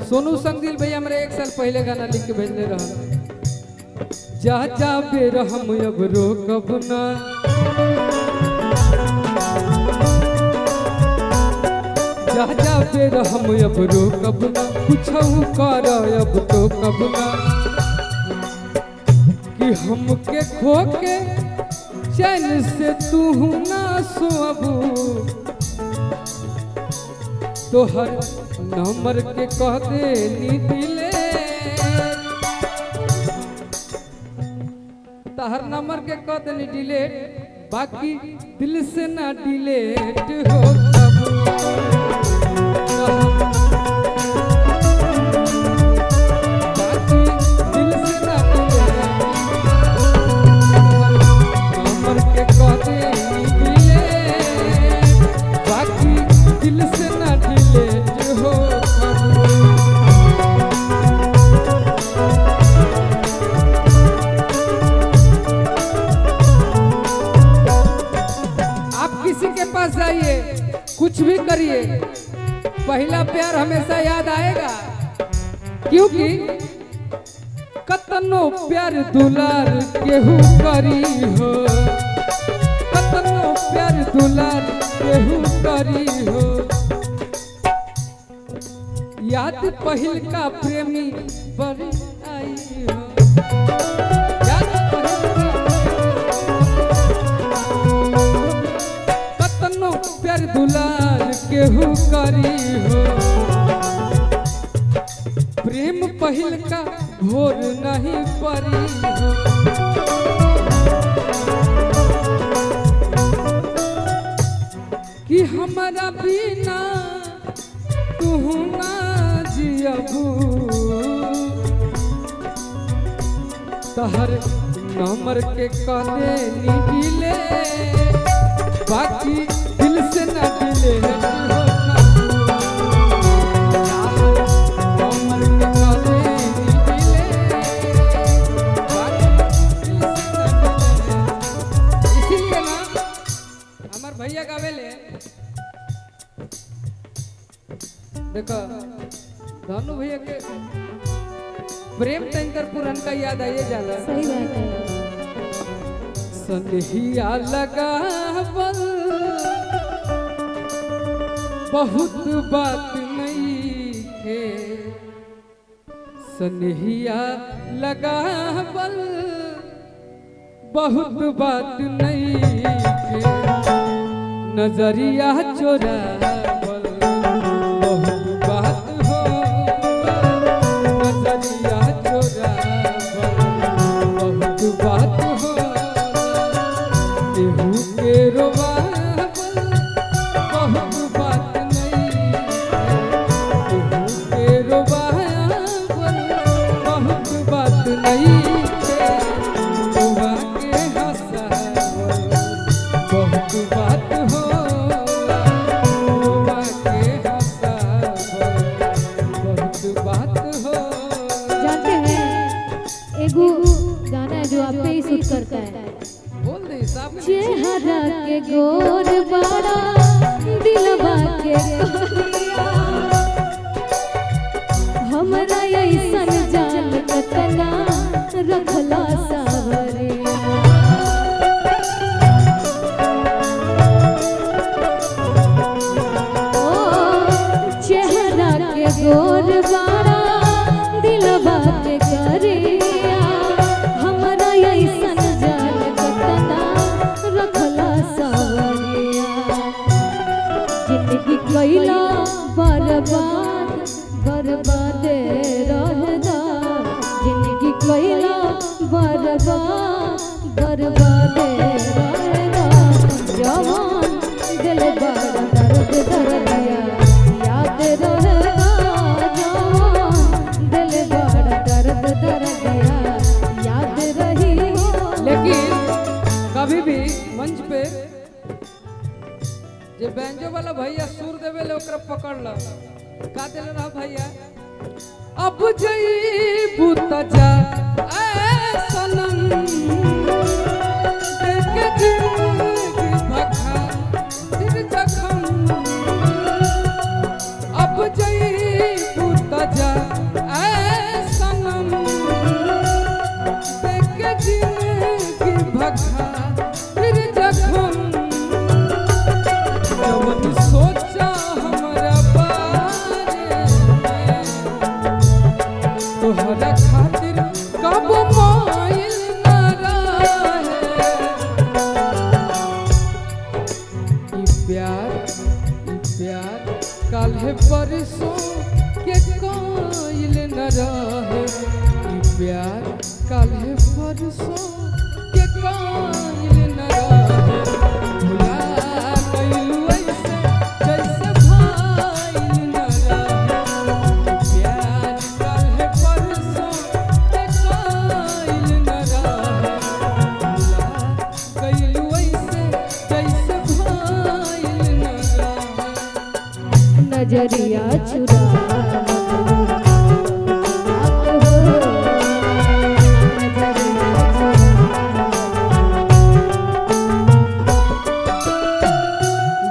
सोनू संगदिल भैया मेरे 1 साल पहले गाना लिख के भेजले रहा। जा जा बेरहम अब रोकब ना, जा जा बेरहम अब रोकब ना, कुछहु कर अब तो कब ना, कि हमके खोके चैन से तू ना सोबू, तोहर नंबर के कह दे नी दिले, तोहर नंबर के कह दे नी डिलीट, बाकी दिल से ना डिलीट हो जाइए, कुछ भी करिए, पहला प्यार हमेशा याद आएगा, क्योंकि कतनो प्यार दुलार केहू करी हो, कतनो प्यार दुलार केहू करी हो, याद पहिल का प्रेमी बड़ी आई हो, याद प्यार दुलार केहू करी हो, प्रेम पहिल का भोर नहीं परी हो, कि हमारा बिना तू ना जियबू, तहर नंबर के कदे निकले, बाकी दिल से ना दिले हो इसीलिए ना हमार भैया गावेले, देखो धनु भैया के प्रेम टैंकर पुरनका याद आइए जाला। सही बात है। सनहिया लगावल बहुत बात नहीं है, सनहिया लगावल बहुत बात नहीं है, नजरिया चोरावल बहुत बात हो, नजरिया चोरावल बहुत बात हो, केहू के रोवावल बहुत बात नहीं है, केहू के रोवावल बहुत बात नहीं है, रोवा के हंसावल बहुत बात होला, रोवा के हंसावल बहुत बात होला। जानते हैं एगो गाना है जो आप पे ही सूट करता है, चेहरा के गोर बड़ा दिलवा के कहिया, हमरा ऐसन जान कतना रखला सावरिया, ओ चेहरा के गोर बड़ा दिलवा के करिया, हमरा ऐसन जान कतना रखला सावरिया, जिंदगी कैला बर्बाद बर्बाद रहदा, जिंदगी कैला बर्बाद बर्बाद रहदा, जवान दिल बड़ा दर्द दर्दिया याद रहदा, जवान दिल बड़ा दर्द दर्दिया याद रही हो। लेकिन कभी भी मंच पे जे बैंजो वाला भैया सुर देवे ले ओकरा पकड़ ला, का देले रहा भैया, अब जईबू त जा ए सनम, देख जिंदगी भखा दिल जखम, अब जईबू त जा काल्हे परसों के कायल न रहे भुला गइलू ऐसे जैसे भाइल न रहे प्यार काल्हे परसों के कायल न रहे भुला गइलू ऐसे जैसे भाइल न रहे नजरिया चुरा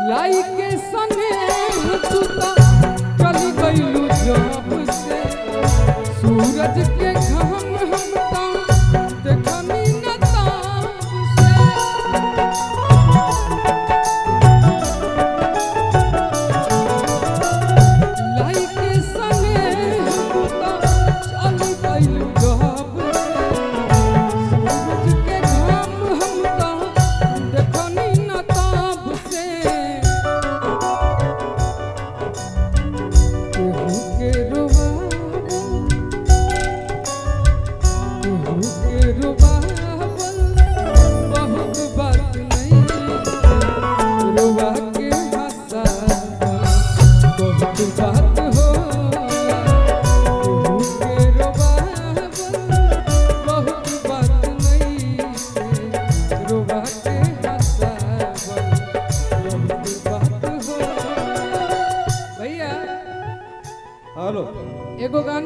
लाई के सने तू तो चली गइलू जब से सूरज के घाम हम तो देखनी न ताब से लाई के सने तू तो चली गइलू जब से सूरज के घाम हम तो देखनी न ताब से केहू के रोवावल बहुत बात नहीं रोवा के हंसावल बहुत बात होला केहू के रोवावल बहुत बात नहीं रोवा के हंसावल बहुत बात होला भैया हेलो एगो गाना